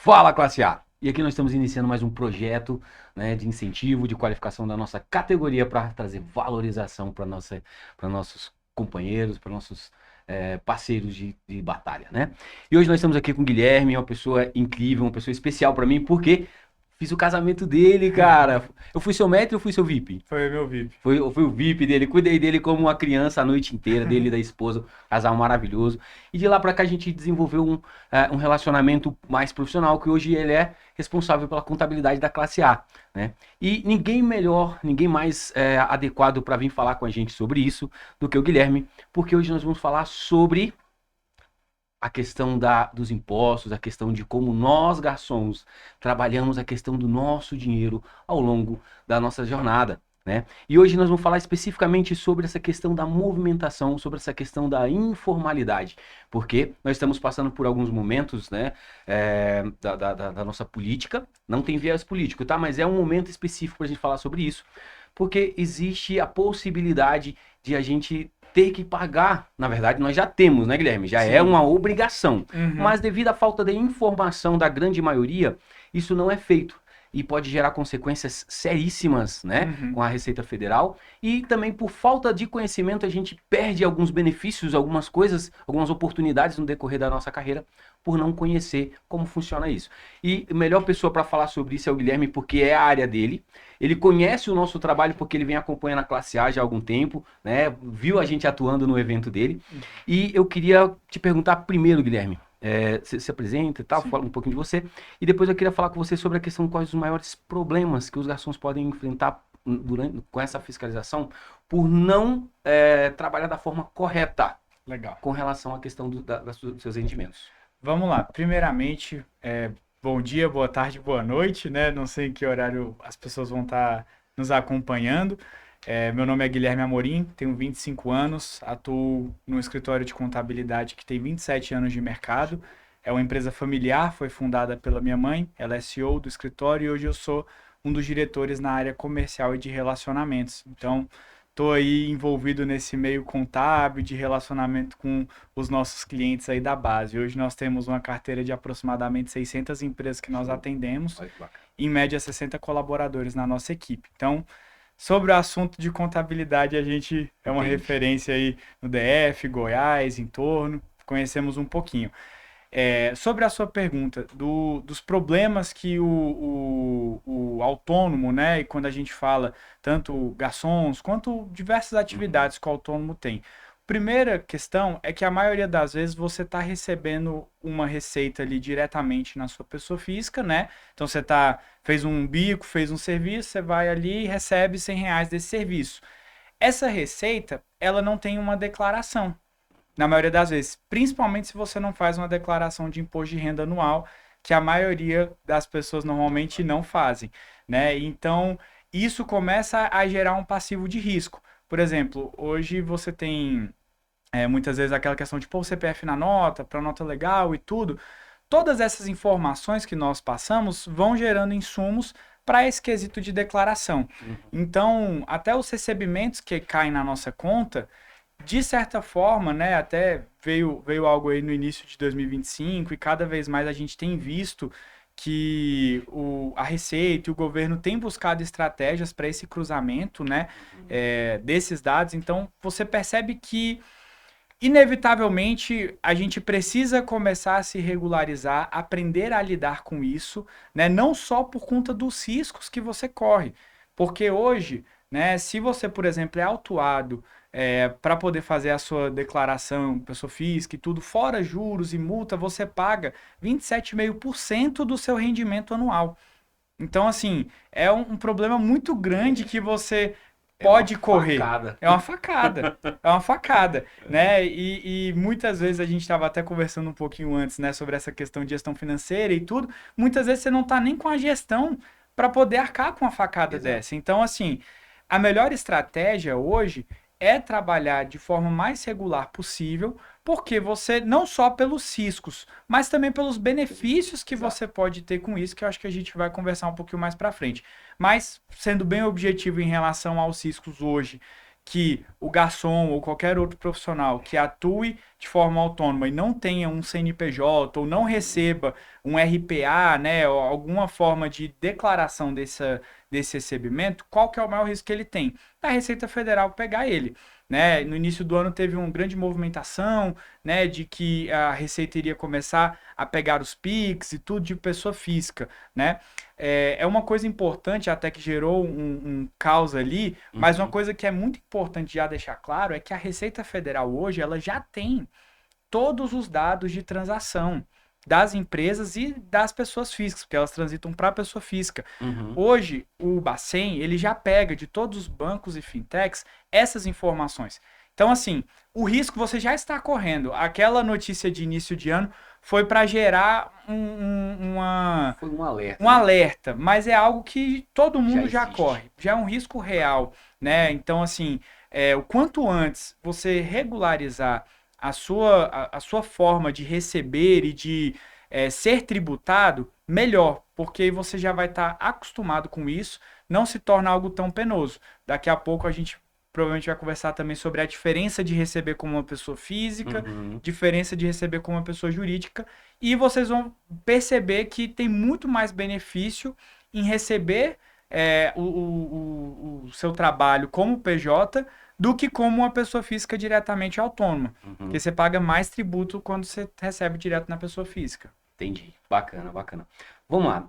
Fala, classe A! E aqui nós estamos iniciando mais um projeto, né, de incentivo, de qualificação da nossa categoria para trazer valorização para nossos companheiros, para nossos parceiros de batalha, né? E hoje nós estamos aqui com o Guilherme, uma pessoa incrível, uma pessoa especial para mim, porque fiz o casamento dele, cara. Eu fui seu maître ou fui seu VIP? Foi meu VIP. Foi o VIP dele, cuidei dele como uma criança a noite inteira, dele e da esposa, casal maravilhoso. E de lá pra cá a gente desenvolveu um relacionamento mais profissional, que hoje ele é responsável pela contabilidade da classe A, né? E ninguém melhor, ninguém mais adequado para vir falar com a gente sobre isso do que o Guilherme, porque hoje nós vamos falar sobre a questão dos impostos, a questão de como nós, garçons, trabalhamos a questão do nosso dinheiro ao longo da nossa jornada, né? E hoje nós vamos falar especificamente sobre essa questão da movimentação, sobre essa questão da informalidade, porque nós estamos passando por alguns momentos, né, da nossa política, não tem viés político, tá? Mas é um momento específico para a gente falar sobre isso, porque existe a possibilidade de a gente ter que pagar. Na verdade, nós já temos, né, Guilherme? Já é Sim. uma obrigação. Uhum. Mas devido à falta de informação da grande maioria, isso não é feito. E pode gerar consequências seríssimas, né, Uhum. com a Receita Federal. E também por falta de conhecimento, a gente perde alguns benefícios, algumas coisas, algumas oportunidades no decorrer da nossa carreira, por não conhecer como funciona isso. E a melhor pessoa para falar sobre isso é o Guilherme, porque é a área dele. Ele conhece o nosso trabalho porque ele vem acompanhando a classe A já há algum tempo, né? Viu a gente atuando no evento dele. E eu queria te perguntar primeiro, Guilherme, se apresenta e tal, Sim. fala um pouquinho de você. E depois eu queria falar com você sobre a questão de quais os maiores problemas que os garçons podem enfrentar com essa fiscalização por não trabalhar da forma correta Legal. com relação à questão dos seus rendimentos. Vamos lá. Primeiramente, bom dia, boa tarde, boa noite, né? Não sei em que horário as pessoas vão estar nos acompanhando. Meu nome é Guilherme Amorim, tenho 25 anos, atuo no escritório de contabilidade que tem 27 anos de mercado. É uma empresa familiar, foi fundada pela minha mãe, ela é CEO do escritório e hoje eu sou um dos diretores na área comercial e de relacionamentos. Então, estou aí envolvido nesse meio contábil de relacionamento com os nossos clientes aí da base. Hoje nós temos uma carteira de aproximadamente 600 empresas que nós Show. atendemos, Olha que bacana. em média 60 colaboradores na nossa equipe. Então, sobre o assunto de contabilidade, a gente é uma Entende? referência aí no DF, Goiás, em torno, conhecemos um pouquinho. Sobre a sua pergunta dos problemas que o autônomo, né, e quando a gente fala tanto garçons quanto diversas Uhum. atividades que o autônomo tem. Primeira questão é que a maioria das vezes você está recebendo uma receita ali diretamente na sua pessoa física, né? Então você fez um bico, fez um serviço, você vai ali e recebe R$ 100 desse serviço. Essa receita, ela não tem uma declaração na maioria das vezes, principalmente se você não faz uma declaração de imposto de renda anual, que a maioria das pessoas normalmente não fazem, né? Então, isso começa a gerar um passivo de risco. Por exemplo, hoje você tem muitas vezes aquela questão de pôr o CPF na nota, para nota legal e tudo. Todas essas informações que nós passamos vão gerando insumos para esse quesito de declaração. Uhum. Então, até os recebimentos que caem na nossa conta, de certa forma, né, até veio algo aí no início de 2025 e cada vez mais a gente tem visto que a Receita e o governo têm buscado estratégias para esse cruzamento, né, desses dados. Então, você percebe que, inevitavelmente, a gente precisa começar a se regularizar, aprender a lidar com isso, né, não só por conta dos riscos que você corre, porque hoje, né, se você, por exemplo, é autuado para poder fazer a sua declaração, pessoa física e tudo, fora juros e multa, você paga 27,5% do seu rendimento anual. Então, assim, é um problema muito grande que você É uma pode correr. facada. É uma facada. É uma facada, né? E muitas vezes a gente estava até conversando um pouquinho antes, né, sobre essa questão de gestão financeira e tudo. Muitas vezes você não está nem com a gestão para poder arcar com uma facada Exato. dessa. Então, assim, a melhor estratégia hoje é trabalhar de forma mais regular possível, porque você, não só pelos riscos, mas também pelos benefícios que Exato. você pode ter com isso, que eu acho que a gente vai conversar um pouquinho mais para frente. Mas, sendo bem objetivo em relação aos riscos hoje, que o garçom ou qualquer outro profissional que atue de forma autônoma e não tenha um CNPJ ou não receba um RPA, né, ou alguma forma de declaração desse recebimento, qual que é o maior risco que ele tem? A Receita Federal pegar ele. Né? No início do ano teve uma grande movimentação, né, de que a Receita iria começar a pegar os PIX e tudo de pessoa física, né? É uma coisa importante, até que gerou um caos ali, mas uma coisa que é muito importante já deixar claro é que a Receita Federal hoje ela já tem todos os dados de transação das empresas e das pessoas físicas, porque elas transitam para a pessoa física. Hoje, o Bacen, ele já pega de todos os bancos e fintechs essas informações. Então, assim, o risco você já está correndo. Aquela notícia de início de ano foi para gerar Foi um alerta. um alerta, mas é algo que todo mundo já existe. corre, já é um risco real, né? Então, assim, o quanto antes você regularizar a sua forma de receber e de ser tributado, melhor, porque aí você já vai estar acostumado com isso, não se torna algo tão penoso. Daqui a pouco a gente provavelmente vai conversar também sobre a diferença de receber como uma pessoa física, diferença de receber como uma pessoa jurídica, e vocês vão perceber que tem muito mais benefício em receber o seu trabalho como PJ do que como uma pessoa física diretamente autônoma. Porque você paga mais tributo quando você recebe direto na pessoa física. Entendi. Bacana, bacana. Vamos lá.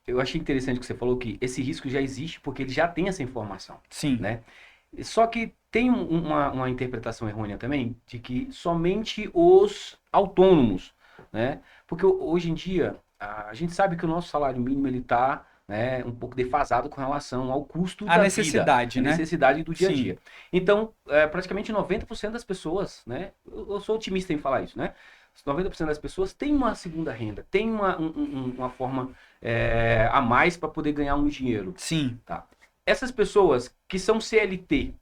Eu achei interessante que você falou que esse risco já existe porque ele já tem essa informação, Sim. né? Só que tem uma interpretação errônea também de que somente os autônomos, né? Porque hoje em dia a gente sabe que o nosso salário mínimo ele está, né, um pouco defasado com relação ao custo A da necessidade, vida, a né? necessidade do dia a Sim. dia. Então, praticamente 90% das pessoas, né? Eu sou otimista em falar isso, né? 90% das pessoas têm uma segunda renda, tem uma forma a mais para poder ganhar um dinheiro. Sim. Tá? Essas pessoas que são CLT,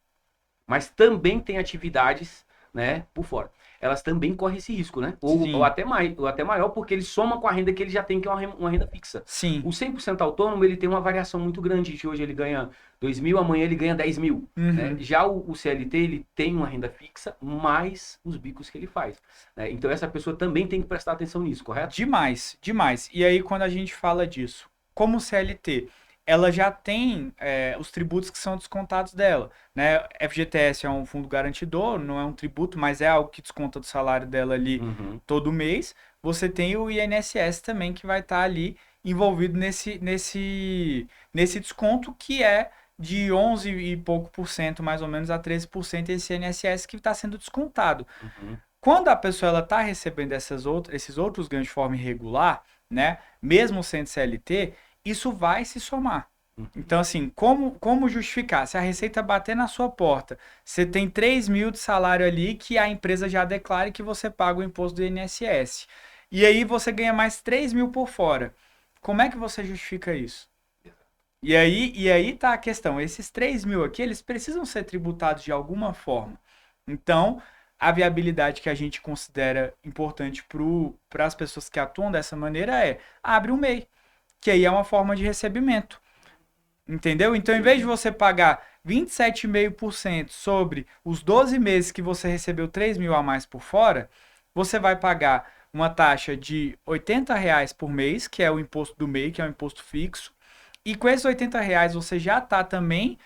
mas também têm atividades, né, por fora, elas também correm esse risco, né? Ou até maior, porque ele soma com a renda que ele já tem, que é uma renda fixa. Sim. O 100% autônomo, ele tem uma variação muito grande, de hoje ele ganha 2 mil, amanhã ele ganha 10 mil. Né? Já o CLT, ele tem uma renda fixa, mais os bicos que ele faz. Né? Então essa pessoa também tem que prestar atenção nisso, correto? Demais, demais. E aí quando a gente fala disso, como CLT, ela já tem os tributos que são descontados dela, né? FGTS é um fundo garantidor, não é um tributo, mas é algo que desconta do salário dela ali todo mês. Você tem o INSS também que vai estar ali envolvido nesse desconto que é de 11 e pouco por cento, mais ou menos, a 13% esse INSS que está sendo descontado. Quando a pessoa está recebendo esses outros ganhos de forma irregular, né? Mesmo sendo CLT, isso vai se somar. Então, assim, como justificar? Se a Receita bater na sua porta, você tem 3 mil de salário ali que a empresa já declare que você paga o imposto do INSS. E aí você ganha mais 3 mil por fora. Como é que você justifica isso? E aí tá a questão. Esses 3 mil aqui, eles precisam ser tributados de alguma forma. Então, a viabilidade que a gente considera importante para as pessoas que atuam dessa maneira abre um MEI. Que aí é uma forma de recebimento. Entendeu? Então, em vez de você pagar 27,5% sobre os 12 meses que você recebeu 3 mil a mais por fora, você vai pagar uma taxa de R$80 por mês, que é o imposto do MEI, que é um imposto fixo. E com esses R$80 você já está também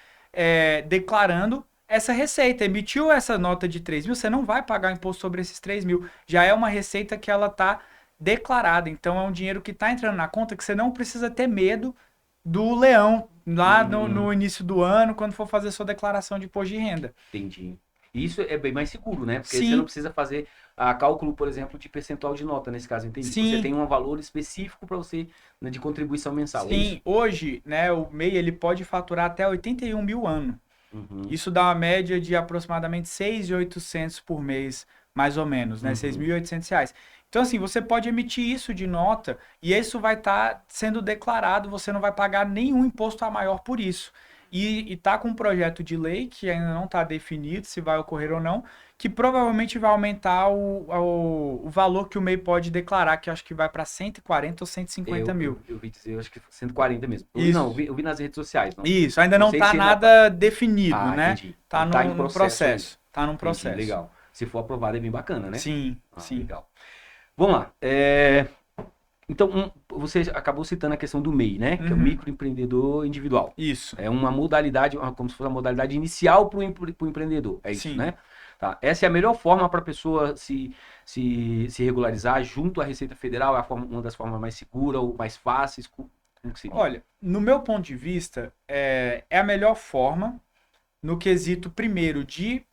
declarando essa receita. Emitiu essa nota de 3 mil, você não vai pagar imposto sobre esses 3 mil. Já é uma receita que ela está declarada. Então é um dinheiro que está entrando na conta que você não precisa ter medo do leão lá no início do ano, quando for fazer sua declaração de imposto de renda. Entendi. Isso é bem mais seguro, né? Porque Sim. você não precisa fazer cálculo, por exemplo, de percentual de nota nesse caso, entendi. Sim. Você tem um valor específico para você, né, de contribuição mensal. Sim, é isso? hoje, né, o MEI ele pode faturar até 81 mil ano. Isso dá uma média de aproximadamente 6.800 por mês, mais ou menos, né? R$6.800. Então, assim, você pode emitir isso de nota e isso vai estar sendo declarado, você não vai pagar nenhum imposto a maior por isso. e tá com um projeto de lei que ainda não está definido se vai ocorrer ou não, que provavelmente vai aumentar o valor que o MEI pode declarar, que eu acho que vai para 140 ou 150 mil. Eu vi dizer, eu acho que 140 mesmo. Isso. Não, eu vi nas redes sociais. Não. Isso, ainda Não não sei está se nada definido, Ah, né? entendi. Tá Tá no em processo processo. Tá num Entendi, processo. legal. Se for aprovado é bem bacana, né? Sim, Ah, sim. legal. Vamos lá. Então, você acabou citando a questão do MEI, né? Que é o Uhum. microempreendedor individual. Isso. É uma modalidade, como se fosse a modalidade inicial para o empreendedor. É isso, Sim. né? Tá. Essa é a melhor forma para a pessoa se regularizar junto à Receita Federal? É uma das formas mais seguras ou mais fáceis? Como que seria? Olha, no meu ponto de vista, é a melhor forma no quesito, primeiro, de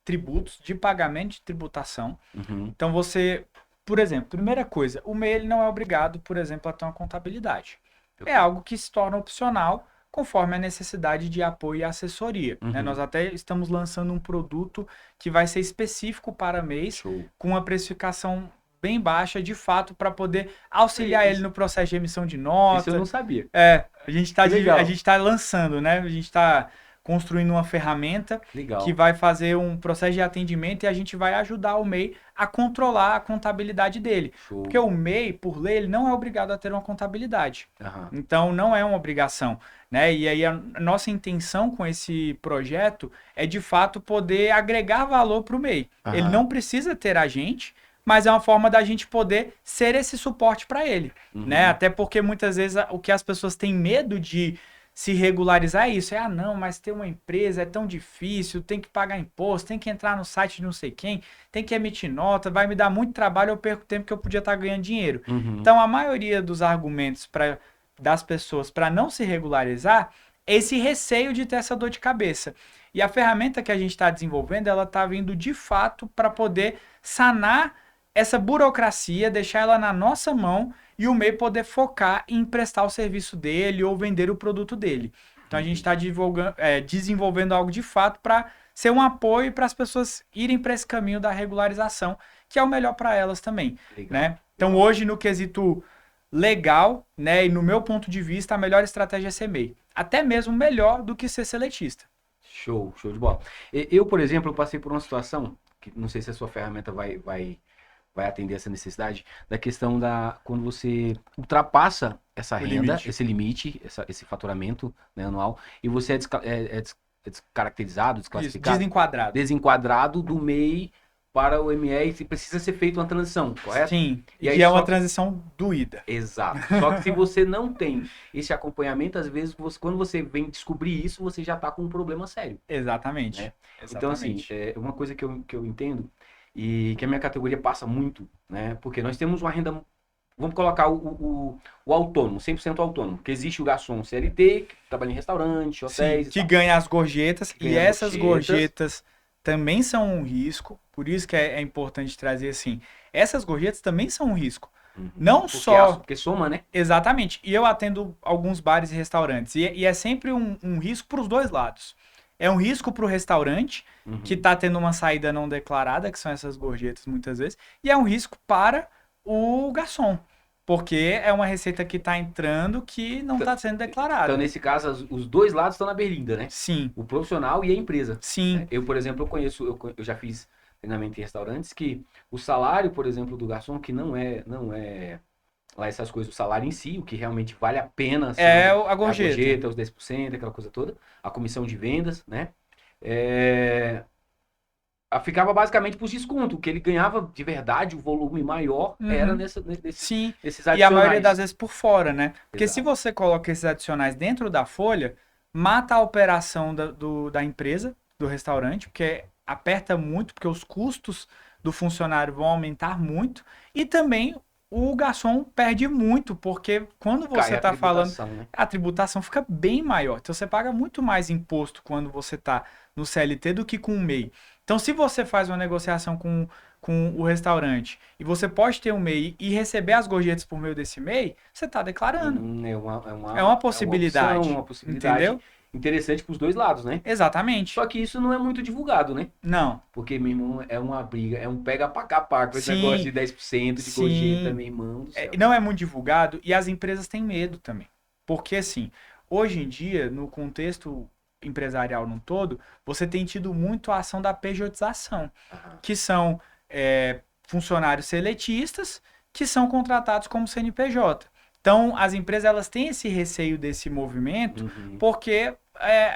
tributos, de pagamento de tributação. Uhum. Então, você, por exemplo, primeira coisa, o MEI ele não é obrigado, por exemplo, a ter uma contabilidade. É algo que se torna opcional conforme a necessidade de apoio e assessoria. Né? Uhum. Nós até estamos lançando um produto que vai ser específico para MEIs, Show. com uma precificação bem baixa, de fato, para poder auxiliar ele no processo de emissão de nota. Isso eu não sabia. A gente está lançando, né? A gente está construindo uma ferramenta Legal. que vai fazer um processo de atendimento e a gente vai ajudar o MEI a controlar a contabilidade dele. Show. Porque o MEI, por lei, ele não é obrigado a ter uma contabilidade. Aham. Então, não é uma obrigação, né? E aí, a nossa intenção com esse projeto é, de fato, poder agregar valor para o MEI. Aham. Ele não precisa ter a gente, mas é uma forma da gente poder ser esse suporte para ele, né? Até porque, muitas vezes, o que as pessoas têm medo de se regularizar é isso. Não, mas ter uma empresa é tão difícil, tem que pagar imposto, tem que entrar no site de não sei quem, tem que emitir nota, vai me dar muito trabalho, eu perco tempo que eu podia estar ganhando dinheiro. Uhum. Então, a maioria dos argumentos das pessoas para não se regularizar é esse receio de ter essa dor de cabeça. E a ferramenta que a gente está desenvolvendo, ela está vindo de fato para poder sanar essa burocracia, deixar ela na nossa mão e o MEI poder focar em prestar o serviço dele ou vender o produto dele. Então a gente está desenvolvendo algo de fato para ser um apoio para as pessoas irem para esse caminho da regularização, que é o melhor para elas também. Né? Então hoje, no quesito legal, né, e no meu ponto de vista, a melhor estratégia é ser MEI. Até mesmo melhor do que ser seletista. Show de bola. Eu, por exemplo, passei por uma situação, que não sei se a sua ferramenta vai atender essa necessidade, da questão quando você ultrapassa essa renda, esse limite, esse faturamento, né, anual, e você é descaracterizado, desclassificado, desenquadrado do MEI para o ME, e precisa ser feita uma transição, correto? Sim, e aí é uma transição doída. Exato. Só que se você não tem esse acompanhamento, às vezes, quando você vem descobrir isso, você já está com um problema sério. Exatamente. Né? Então, assim, uma coisa que eu entendo, e que a minha categoria passa muito, né? Porque nós temos uma renda, vamos colocar o autônomo, 100% autônomo, porque existe o garçom CLT, que trabalha em restaurante, hotéis. Sim, que ganha as gorjetas, e essas gorjetas também são um risco, por isso que é importante trazer assim, essas gorjetas também são um risco. Não porque só... Porque soma, né? Exatamente. E eu atendo alguns bares e restaurantes, e é sempre um risco para os dois lados. É um risco para o restaurante, que está tendo uma saída não declarada, que são essas gorjetas muitas vezes, e é um risco para o garçom, porque é uma receita que está entrando que não está sendo declarada. Então, nesse caso, os dois lados estão na berlinda, né? Sim. O profissional e a empresa. Sim. Eu, por exemplo, eu já fiz treinamento em restaurantes que o salário, por exemplo, do garçom, que não é lá essas coisas, o salário em si, o que realmente vale a pena. Assim, a gorjeta. A gorjeta, os 10%, aquela coisa toda, a comissão de vendas, né? Ficava basicamente por desconto. O que ele ganhava de verdade, o volume maior, era nesses adicionais. E a maioria das vezes por fora, né? Porque Exato. se você coloca esses adicionais dentro da folha, mata a operação da empresa, do restaurante, porque aperta muito, porque os custos do funcionário vão aumentar muito, e também o garçom perde muito, porque quando você está falando, né? a tributação fica bem maior. Então você paga muito mais imposto quando você está no CLT do que com o MEI. Então, se você faz uma negociação com o restaurante e você pode ter um MEI e receber as gorjetas por meio desse MEI, você está declarando. É uma possibilidade. Uma possibilidade. Entendeu? Interessante para os dois lados, né? Exatamente. Só que isso não é muito divulgado, né? Não. Porque, meu irmão, é uma briga, é um pega pra capar com esse negócio de 10% de gorjeta, meu irmão do céu. Não é muito divulgado e as empresas têm medo também. Porque, assim, hoje em dia, no contexto empresarial num todo, você tem tido muito a ação da pejotização, Aham. que são funcionários seletistas que são contratados como CNPJ. Então, as empresas elas têm esse receio desse movimento, Uhum. porque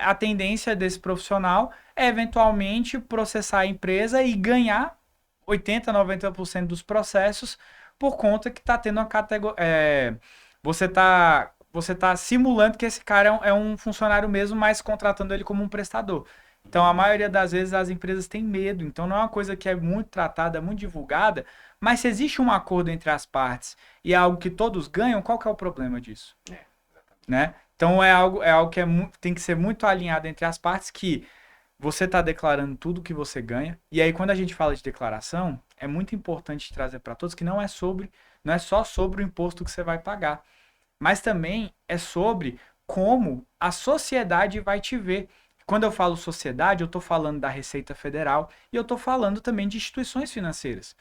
a tendência desse profissional é eventualmente processar a empresa e ganhar 80, 90% dos processos por conta que está tendo uma categoria. Você tá simulando que esse cara é um funcionário mesmo, mas contratando ele como um prestador. Então, a maioria das vezes as empresas têm medo. Então, não é uma coisa que é muito tratada, muito divulgada, mas se existe um acordo entre as partes e é algo que todos ganham, qual que é o problema disso? Né? Então, é algo que tem que ser muito alinhado entre as partes, que você está declarando tudo que você ganha. E aí, quando a gente fala de declaração, é muito importante trazer para todos que não é só sobre o imposto que você vai pagar, mas também é sobre como a sociedade vai te ver. Quando eu falo sociedade, eu estou falando da Receita Federal e eu estou falando também de instituições financeiras.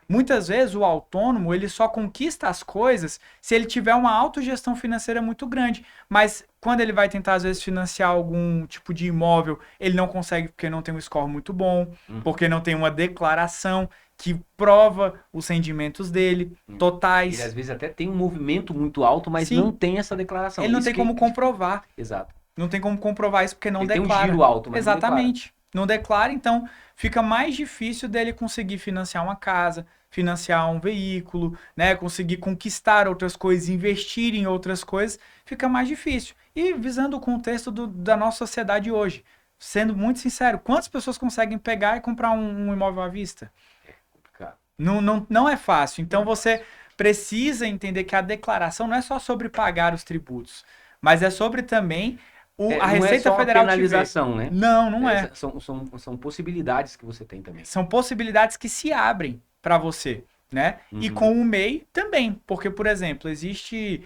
Muitas vezes o autônomo ele só conquista as coisas se ele tiver uma autogestão financeira muito grande. Mas quando ele vai tentar, às vezes, financiar algum tipo de imóvel, ele não consegue porque não tem um score muito bom, porque não tem uma declaração que prova os rendimentos dele, totais. Ele às vezes até tem um movimento muito alto, mas Sim. não tem essa declaração. Ele não Isso tem que- como comprovar. Exato. Não tem como comprovar isso porque não Ele tem um declara. giro alto, mas não Exatamente. Não declara, então fica mais difícil dele conseguir financiar uma casa, financiar um veículo, né? Conseguir conquistar outras coisas, investir em outras coisas, fica mais difícil. E visando o contexto da nossa sociedade hoje, sendo muito sincero, quantas pessoas conseguem pegar e comprar um imóvel à vista? complicado. Não é fácil. Então você precisa entender que a declaração não é só sobre pagar os tributos, mas é sobre também a Não Receita é só uma Federal te ver. penalização, né? Não é. São possibilidades que você tem também. São possibilidades que se abrem para você, né? E Uhum. com o MEI também, porque, por exemplo, existe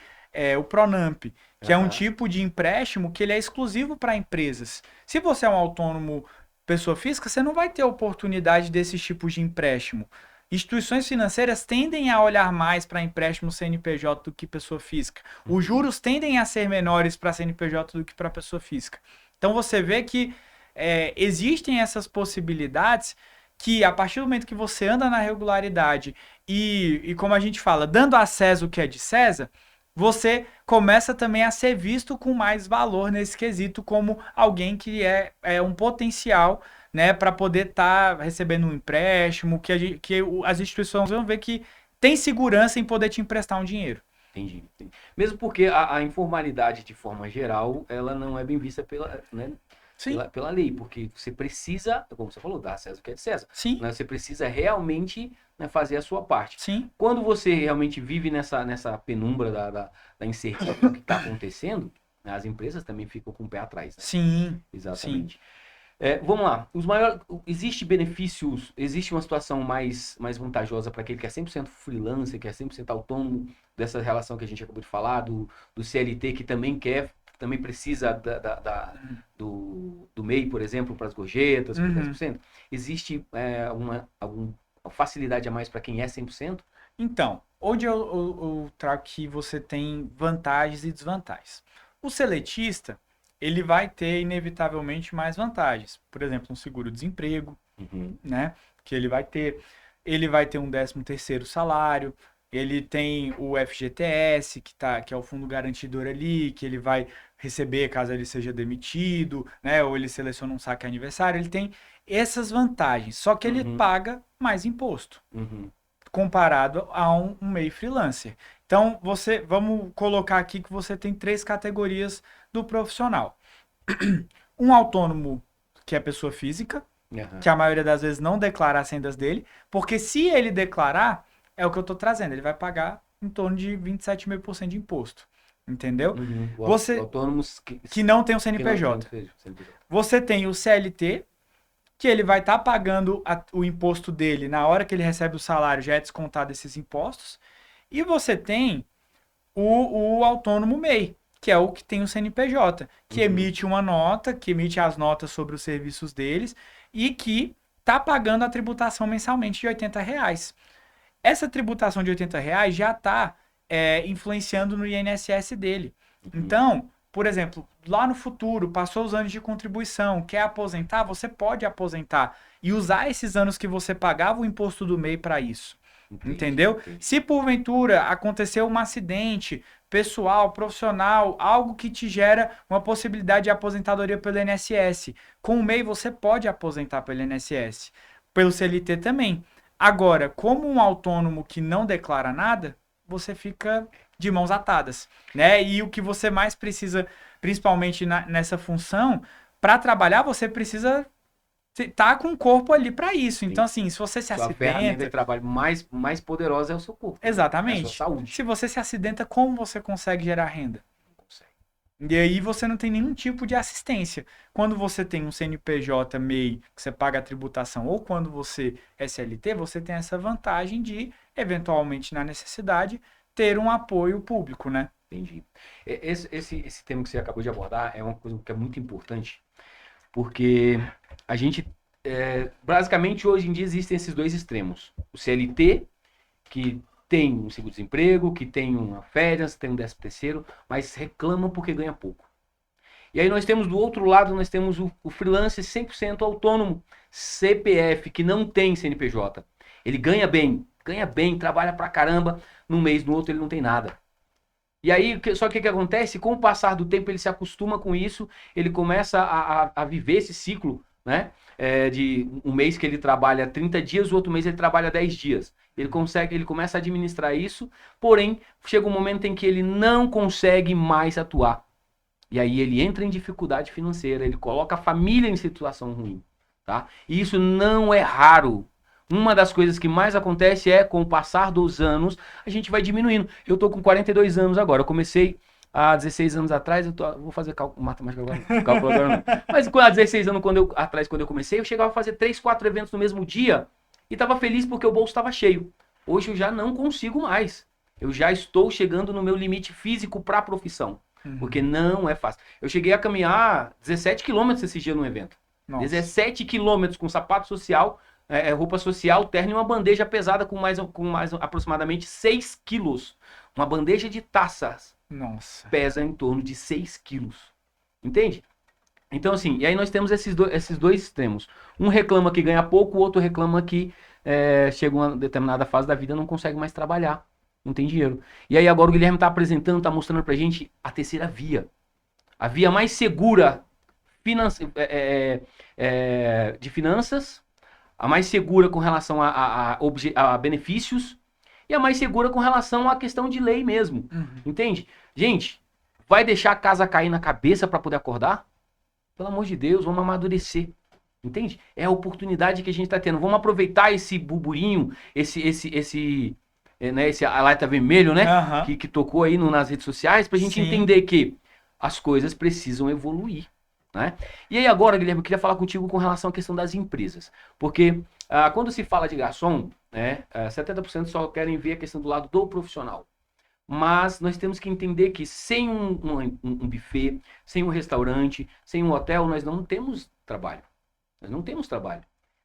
o Pronamp, que é um Aham. tipo de empréstimo que ele é exclusivo para empresas. Se você é um autônomo, pessoa física, você não vai ter oportunidade desses tipos de empréstimo. Instituições financeiras tendem a olhar mais para empréstimo CNPJ do que pessoa física. Os juros tendem a ser menores para CNPJ do que para pessoa física. Então você vê que existem essas possibilidades que, a partir do momento que você anda na regularidade e como a gente fala, dando a César o que é de César, você começa também a ser visto com mais valor nesse quesito como alguém que é um potencial, né, para poder estar recebendo um empréstimo, que as instituições vão ver que tem segurança em poder te emprestar um dinheiro. Entendi. Mesmo porque a informalidade, de forma geral, ela não é bem vista pela lei, porque você precisa, como você falou, dar a César o que é de César. Sim. Né? Você precisa realmente, né, fazer a sua parte. Sim. Quando você realmente vive nessa penumbra da incerteza do que está acontecendo, né, as empresas também ficam com o pé atrás. Né? Sim. Exatamente. Vamos lá. Existe benefícios, existe uma situação mais vantajosa para aquele que é 100% freelancer, que é 100% autônomo, dessa relação que a gente acabou de falar, do CLT, que também precisa do MEI, por exemplo, para as gorjetas, por 10%. Existe alguma facilidade a mais para quem é 100%? Então, onde eu trago que você tem vantagens e desvantagens. O seletista, ele vai ter inevitavelmente mais vantagens. Por exemplo, um seguro-desemprego, né? Que ele vai ter um 13º salário, ele tem o FGTS, que é o fundo garantidor ali, que ele vai receber caso ele seja demitido, né? Ou ele seleciona um saque aniversário, ele tem essas vantagens, só que ele paga mais imposto. Comparado a um MEI freelancer. Então, vamos colocar aqui que você tem 3 categorias do profissional. Um autônomo, que é pessoa física, que a maioria das vezes não declara as rendas dele, porque se ele declarar, é o que eu estou trazendo, ele vai pagar em torno de 27,5% de imposto. Entendeu? Autônomos que não tem o CNPJ. Você tem o CLT, que ele vai estar pagando o imposto dele na hora que ele recebe o salário, já é descontado esses impostos. E você tem o autônomo MEI, que é o que tem o CNPJ, que emite uma nota, que emite as notas sobre os serviços deles e que está pagando a tributação mensalmente de R$80. Essa tributação de R$80 já está influenciando no INSS dele. Então, por exemplo, lá no futuro, passou os anos de contribuição, quer aposentar, você pode aposentar e usar esses anos que você pagava o imposto do MEI para isso. Entendeu? Se porventura aconteceu um acidente pessoal, profissional, algo que te gera uma possibilidade de aposentadoria pelo INSS, com o MEI você pode aposentar pelo INSS, pelo CLT também. Agora, como um autônomo que não declara nada, você fica de mãos atadas, né? E o que você mais precisa, principalmente nessa função, para trabalhar, você precisa tá com o corpo ali para isso. Então, assim, se você se Sua ferramenta acidenta... de trabalho mais poderosa é o seu corpo. Exatamente. É a sua saúde. Se você se acidenta, como você consegue gerar renda? Não consegue. E aí você não tem nenhum tipo de assistência. Quando você tem um CNPJ MEI, que você paga a tributação, ou quando você é CLT, você tem essa vantagem de, eventualmente, na necessidade, ter um apoio público, né? Entendi. Esse tema que você acabou de abordar é uma coisa que é muito importante, porque a gente, basicamente, hoje em dia existem esses dois extremos. O CLT, que tem um seguro-desemprego, que tem uma férias, tem um 13º, mas reclamam porque ganha pouco. E aí nós temos do outro lado, nós temos o freelancer 100% autônomo, CPF, que não tem CNPJ. Ele ganha bem, trabalha pra caramba, num mês, no outro ele não tem nada. E aí, só que o que acontece? Com o passar do tempo ele se acostuma com isso, ele começa a viver esse ciclo, né? De um mês que ele trabalha 30 dias, o outro mês ele trabalha 10 dias. Ele começa a administrar isso, porém, chega um momento em que ele não consegue mais atuar. E aí ele entra em dificuldade financeira, ele coloca a família em situação ruim, tá? E isso não é raro. Uma das coisas que mais acontece é, com o passar dos anos, a gente vai diminuindo. Eu tô com 42 anos agora, eu comecei há 16 anos atrás, vou fazer matemática agora, cálculo agora não. Mas há 16 anos atrás, quando eu comecei, eu chegava a fazer 3, 4 eventos no mesmo dia e tava feliz porque o bolso estava cheio. Hoje eu já não consigo mais. Eu já estou chegando no meu limite físico para a profissão. Porque não é fácil. Eu cheguei a caminhar 17 quilômetros esse dia no evento. Nossa. 17 quilômetros com sapato social, roupa social, terno e uma bandeja pesada com mais aproximadamente 6 quilos. Uma bandeja de taças. Nossa. Pesa em torno de 6 quilos. Entende? Então, assim, e aí nós temos esses dois extremos. Um reclama que ganha pouco, o outro reclama que chega uma determinada fase da vida e não consegue mais trabalhar. Não tem dinheiro. E aí agora o Guilherme está apresentando, está mostrando pra gente a terceira via. A via mais segura de finanças, a mais segura com relação a benefícios e a mais segura com relação à questão de lei mesmo. Entende? Gente, vai deixar a casa cair na cabeça para poder acordar? Pelo amor de Deus, vamos amadurecer. Entende? É a oportunidade que a gente está tendo. Vamos aproveitar esse burburinho, esse alerta vermelho, né? Que tocou aí nas redes sociais, pra gente entender que as coisas precisam evoluir, né? E aí agora, Guilherme, eu queria falar contigo com relação à questão das empresas. Porque quando se fala de garçom, 70% só querem ver a questão do lado do profissional. Mas nós temos que entender que sem um buffet, sem um restaurante, sem um hotel, nós não temos trabalho. Nós não temos trabalho,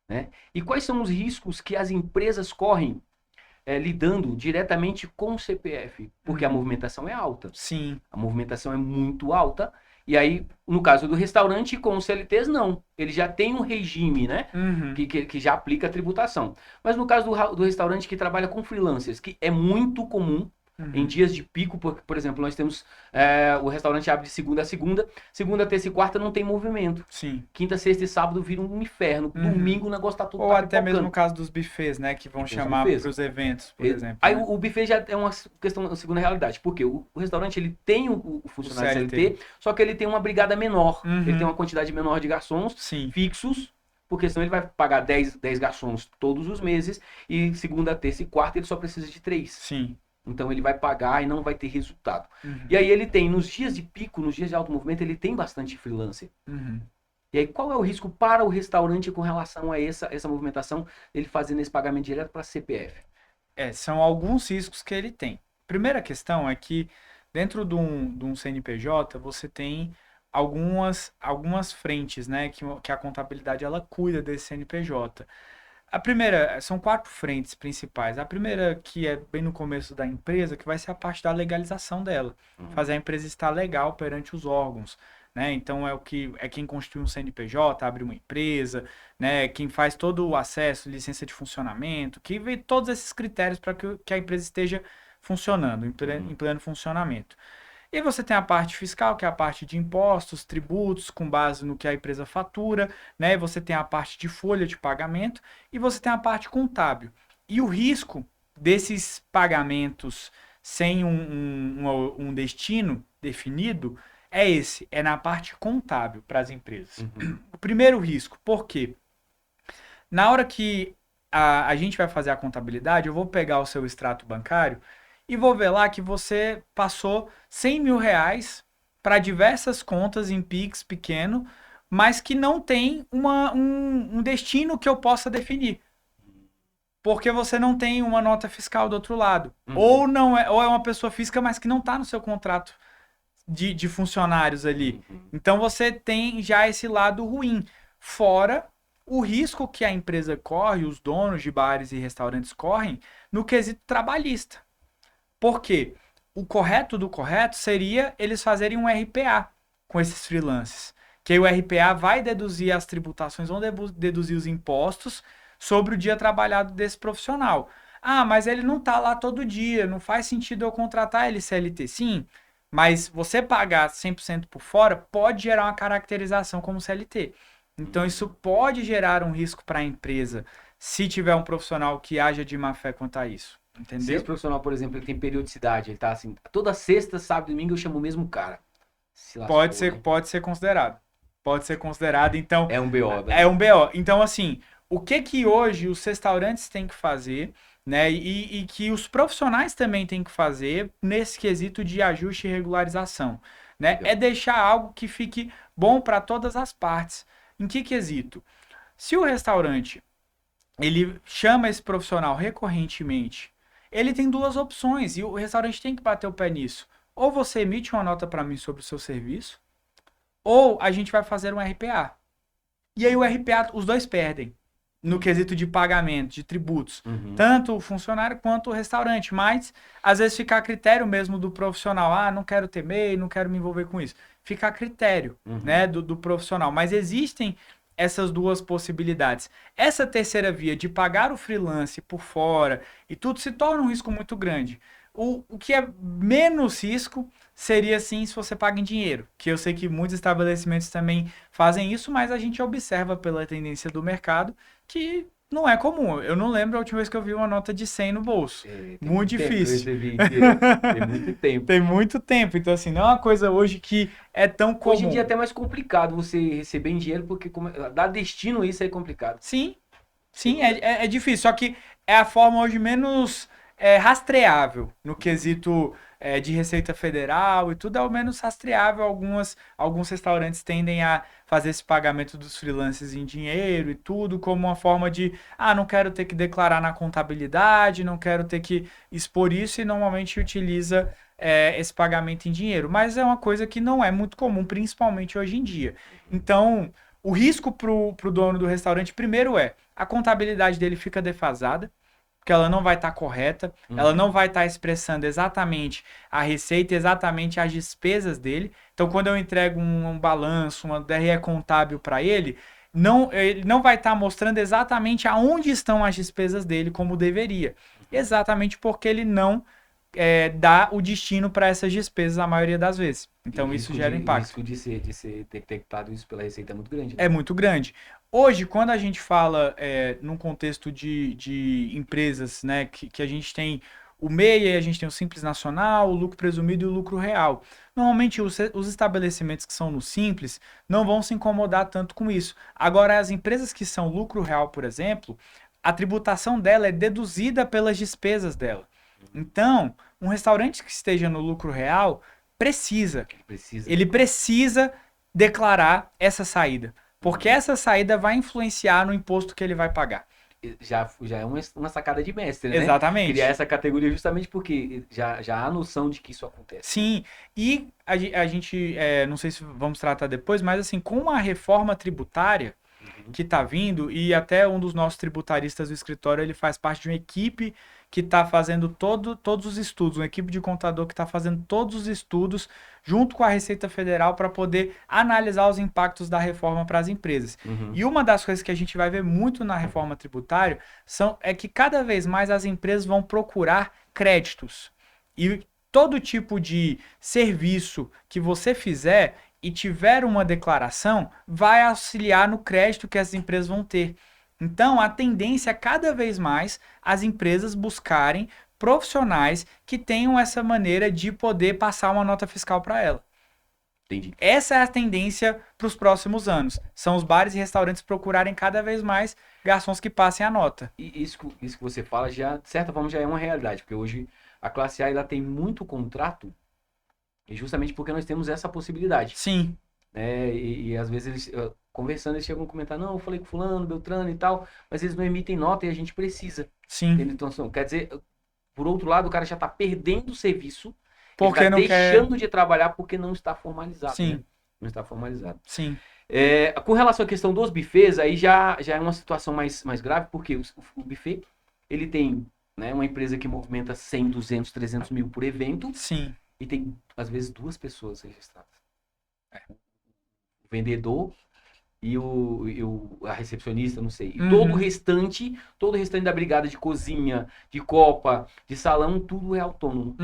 né? E quais são os riscos que as empresas correm lidando diretamente com o CPF? Porque a movimentação é alta. Sim. A movimentação é muito alta. E aí, no caso do restaurante, com os CLTs, não. Ele já tem um regime, né? Que já aplica a tributação. Mas no caso do restaurante que trabalha com freelancers, que é muito comum, em dias de pico, por exemplo, nós temos o restaurante abre de segunda a segunda, terça e quarta não tem movimento. Sim. Quinta, sexta e sábado vira um inferno. Domingo o negócio tá todo ou até mesmo no caso dos buffets, né, que vão chamar para os eventos, por exemplo. Aí né? o buffet já é uma questão, uma segunda realidade, porque o restaurante ele tem o funcionário CLT, só que ele tem uma brigada menor, ele tem uma quantidade menor de garçons fixos, porque senão ele vai pagar 10 garçons todos os meses e segunda, terça e quarta ele só precisa de 3. Sim. Então ele vai pagar e não vai ter resultado. E aí ele tem, nos dias de pico, nos dias de alto movimento, ele tem bastante freelancer. E aí qual é o risco para o restaurante com relação a essa movimentação dele fazendo esse pagamento direto para CPF? São alguns riscos que ele tem. Primeira questão é que dentro de um CNPJ você tem algumas frentes, né, que a contabilidade ela cuida desse CNPJ. A primeira, são 4 frentes principais. A primeira, que é bem no começo da empresa, que vai ser a parte da legalização dela. Fazer a empresa estar legal perante os órgãos, né? Então é quem constitui um CNPJ, abre uma empresa, né? Quem faz todo o acesso, licença de funcionamento, que vê todos esses critérios para que a empresa esteja funcionando, em pleno funcionamento. E você tem a parte fiscal, que é a parte de impostos, tributos, com base no que a empresa fatura, né? Você tem a parte de folha de pagamento e você tem a parte contábil. E o risco desses pagamentos sem um destino definido é na parte contábil para as empresas. O primeiro risco, por quê? Na hora que a gente vai fazer a contabilidade, eu vou pegar o seu extrato bancário e vou ver lá que você passou 100 mil reais para diversas contas em Pix pequeno, mas que não tem um destino que eu possa definir. Porque você não tem uma nota fiscal do outro lado. Ou é uma pessoa física, mas que não está no seu contrato de funcionários ali. Então você tem já esse lado ruim. Fora o risco que a empresa corre, os donos de bares e restaurantes correm, no quesito trabalhista. Por quê? O correto do correto seria eles fazerem um RPA com esses freelancers. Que aí o RPA vai deduzir as tributações, vão deduzir os impostos sobre o dia trabalhado desse profissional. Ah, mas ele não está lá todo dia, não faz sentido eu contratar ele CLT. Sim, mas você pagar 100% por fora pode gerar uma caracterização como CLT. Então isso pode gerar um risco para a empresa se tiver um profissional que haja de má fé quanto a isso. Entendeu? Se esse profissional, por exemplo, ele tem periodicidade, ele tá assim, toda sexta, sábado e domingo eu chamo o mesmo cara. Pode ser considerado. Pode ser considerado, então... É um BO. Né? É um BO. Então, assim, o que hoje os restaurantes têm que fazer, né? E que os profissionais também têm que fazer nesse quesito de ajuste e regularização, né? É deixar algo que fique bom para todas as partes. Em que quesito? Se o restaurante, ele chama esse profissional recorrentemente, ele tem 2 opções e o restaurante tem que bater o pé nisso. Ou você emite uma nota para mim sobre o seu serviço, ou a gente vai fazer um RPA. E aí o RPA, os dois perdem no quesito de pagamento, de tributos. Tanto o funcionário quanto o restaurante. Mas, às vezes, fica a critério mesmo do profissional. Ah, não quero ter MEI, não quero me envolver com isso. Fica a critério, né, do profissional. Mas existem essas 2 possibilidades. Essa terceira via de pagar o freelance por fora e tudo se torna um risco muito grande. O que é menos risco seria, sim, se você paga em dinheiro. Que eu sei que muitos estabelecimentos também fazem isso, mas a gente observa pela tendência do mercado que não é comum. Eu não lembro a última vez que eu vi uma nota de 100 no bolso. Muito difícil. Tem muito tempo. Tem muito tempo. Então, assim, não é uma coisa hoje que é tão comum. Hoje em dia é até mais complicado você receber em dinheiro, porque dar destino a isso é complicado. Sim, é difícil. Só que é a forma hoje menos rastreável no quesito de Receita Federal e tudo, é o menos rastreável. Alguns restaurantes tendem a fazer esse pagamento dos freelancers em dinheiro e tudo, como uma forma de, não quero ter que declarar na contabilidade, não quero ter que expor isso, e normalmente utiliza esse pagamento em dinheiro. Mas é uma coisa que não é muito comum, principalmente hoje em dia. Então, o risco pro dono do restaurante, primeiro a contabilidade dele fica defasada, porque ela não vai estar correta, ela não vai estar expressando exatamente a receita, exatamente as despesas dele. Então, quando eu entrego um balanço, uma DRE contábil para ele não vai estar mostrando exatamente aonde estão as despesas dele como deveria. Exatamente porque ele não dá o destino para essas despesas a maioria das vezes. Então, isso gera impacto. O risco de ser detectado isso pela Receita é muito grande. Né? É muito grande. Hoje, quando a gente fala num contexto de empresas, né, que a gente tem o MEI, a gente tem o Simples Nacional, o lucro presumido e o lucro real. Normalmente, os estabelecimentos que são no Simples não vão se incomodar tanto com isso. Agora, as empresas que são lucro real, por exemplo, a tributação dela é deduzida pelas despesas dela. Então, um restaurante que esteja no lucro real ele precisa declarar essa saída. Porque essa saída vai influenciar no imposto que ele vai pagar. Já é uma sacada de mestre, né? Exatamente. Criar essa categoria justamente porque já há noção de que isso acontece. Sim, e a gente, não sei se vamos tratar depois, mas assim, com a reforma tributária, que está vindo, e até um dos nossos tributaristas do escritório, ele faz parte de uma equipe que está fazendo todos os estudos, uma equipe de contador que está fazendo todos os estudos junto com a Receita Federal para poder analisar os impactos da reforma para as empresas. E uma das coisas que a gente vai ver muito na reforma tributária é que cada vez mais as empresas vão procurar créditos. E todo tipo de serviço que você fizer e tiver uma declaração, vai auxiliar no crédito que as empresas vão ter. Então, a tendência é cada vez mais as empresas buscarem profissionais que tenham essa maneira de poder passar uma nota fiscal para ela. Entendi. Essa é a tendência para os próximos anos. São os bares e restaurantes procurarem cada vez mais garçons que passem a nota. E isso que você fala, já, de certa forma, já é uma realidade, porque hoje a classe A ela tem muito contrato, e justamente porque nós temos essa possibilidade. Sim. E às vezes eles, conversando, eles chegam a comentar, não, eu falei com fulano, Beltrano e tal, mas eles não emitem nota e a gente precisa. Sim. Entendeu? Então, quer dizer, por outro lado, o cara já está perdendo o serviço, Porque ele não está quer... deixando de trabalhar porque não está formalizado. Sim. Né? Não está formalizado. Sim. Com relação à questão dos bufês, aí já é uma situação mais grave, porque o buffet, ele tem, né, uma empresa que movimenta 100, 200, 300 mil por evento. Sim. E tem, às vezes, 2 pessoas registradas. O vendedor e a recepcionista, não sei. E todo o restante da brigada de cozinha, de copa, de salão, tudo é autônomo.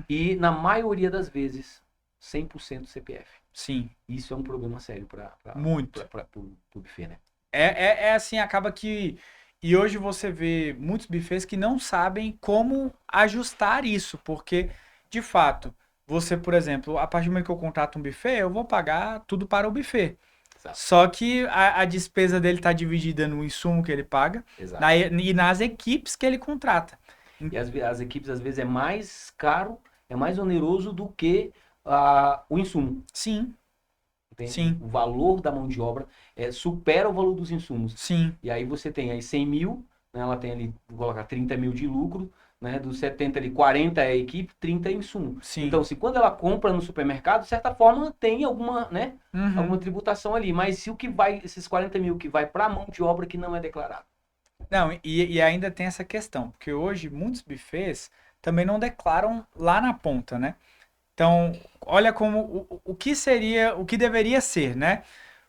E, na maioria das vezes, 100% CPF. Sim. Isso é um problema sério para o buffet, né? É assim, acaba que... E hoje você vê muitos buffets que não sabem como ajustar isso, porque, de fato, você, por exemplo, a partir do momento que eu contrato um buffet, eu vou pagar tudo para o buffet. Exato. Só que a despesa dele está dividida no insumo que ele paga e nas equipes que ele contrata. E as equipes, às vezes, é mais caro, é mais oneroso do que o insumo. Sim. Entende? Sim. O valor da mão de obra supera o valor dos insumos. Sim. E aí você tem aí 100 mil, né, ela tem ali, vou colocar 30 mil de lucro, né, dos 70 ali, 40 é a equipe, 30 é insumo. Sim. Então, se quando ela compra no supermercado, de certa forma tem alguma, né, alguma tributação ali. Mas se o que vai, esses 40 mil que vai para a mão de obra que não é declarado. Não, e ainda tem essa questão, porque hoje muitos buffets também não declaram lá na ponta, né? Então, olha como o que deveria ser, né?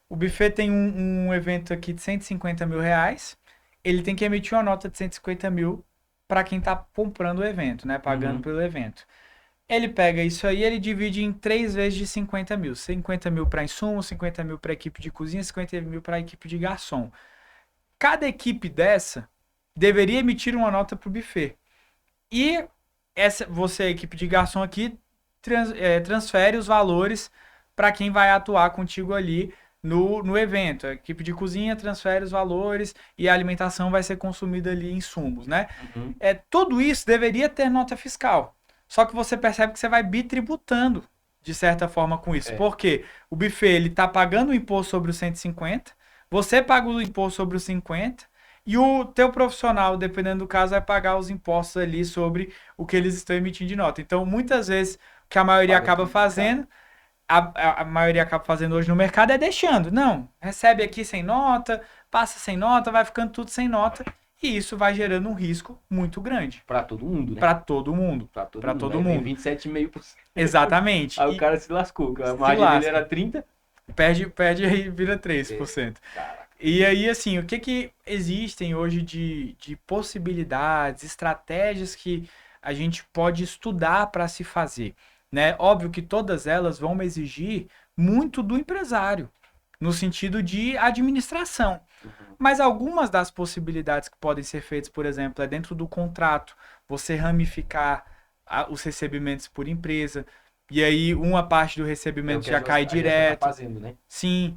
O buffet tem um evento aqui de 150 mil reais, ele tem que emitir uma nota de 150 mil para quem está comprando o evento, né? Pagando pelo evento. Ele pega isso aí, ele divide em 3 vezes de 50 mil. 50 mil para insumo, 50 mil para a equipe de cozinha, 50 mil para a equipe de garçom. Cada equipe dessa deveria emitir uma nota para o buffet. E você, a equipe de garçom aqui, transfere os valores para quem vai atuar contigo ali no evento. A equipe de cozinha transfere os valores e a alimentação vai ser consumida ali em insumos, né? Tudo isso deveria ter nota fiscal. Só que você percebe que você vai bitributando, de certa forma, com isso. Porque o buffet, ele está pagando o imposto sobre os 150, você paga o imposto sobre os 50, e o teu profissional, dependendo do caso, vai pagar os impostos ali sobre o que eles estão emitindo de nota. Então, muitas vezes, o que a maioria acaba fazendo, a maioria acaba fazendo hoje no mercado é deixando. Não, recebe aqui sem nota, passa sem nota, vai ficando tudo sem nota, e isso vai gerando um risco muito grande. Para todo mundo, né? Para todo mundo. Para todo mundo. 27,5%. Exatamente. Aí o cara se lascou, a margem dele era 30%. Perde e vira 3%. E aí, assim, o que existem hoje de possibilidades, estratégias que a gente pode estudar para se fazer, né? Óbvio que todas elas vão exigir muito do empresário, no sentido de administração. Mas algumas das possibilidades que podem ser feitas, por exemplo, é dentro do contrato, você ramificar os recebimentos por empresa, e aí uma parte do recebimento já cai direto. Tá fazendo, né? Sim.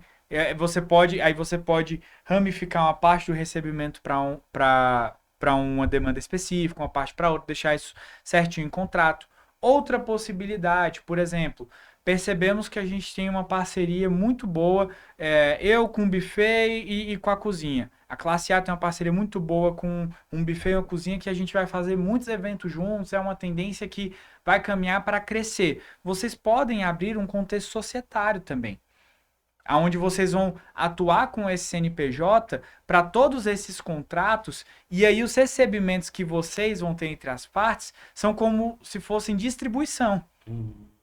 Você pode ramificar uma parte do recebimento para uma demanda específica, uma parte para outra, deixar isso certinho em contrato. Outra possibilidade, por exemplo, percebemos que a gente tem uma parceria muito boa, eu com o buffet e com a cozinha. A classe A tem uma parceria muito boa com um buffet e uma cozinha que a gente vai fazer muitos eventos juntos, é uma tendência que vai caminhar para crescer. Vocês podem abrir um contexto societário também. Onde vocês vão atuar com esse CNPJ para todos esses contratos, e aí os recebimentos que vocês vão ter entre as partes são como se fossem distribuição.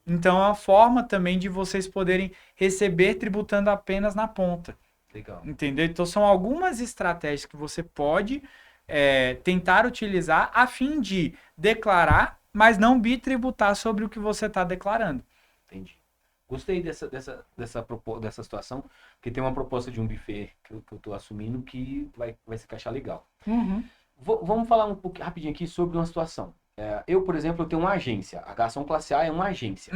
Então é uma forma também de vocês poderem receber tributando apenas na ponta. Legal. Entendeu? Então são algumas estratégias que você pode tentar utilizar a fim de declarar, mas não bitributar sobre o que você está declarando. Entendi. Gostei dessa situação, porque tem uma proposta de um buffet que eu estou assumindo que vai se encaixar legal. Vamos falar um pouco rapidinho aqui sobre uma situação. Eu, por exemplo, eu tenho uma agência. A Garçom Classe A é uma agência.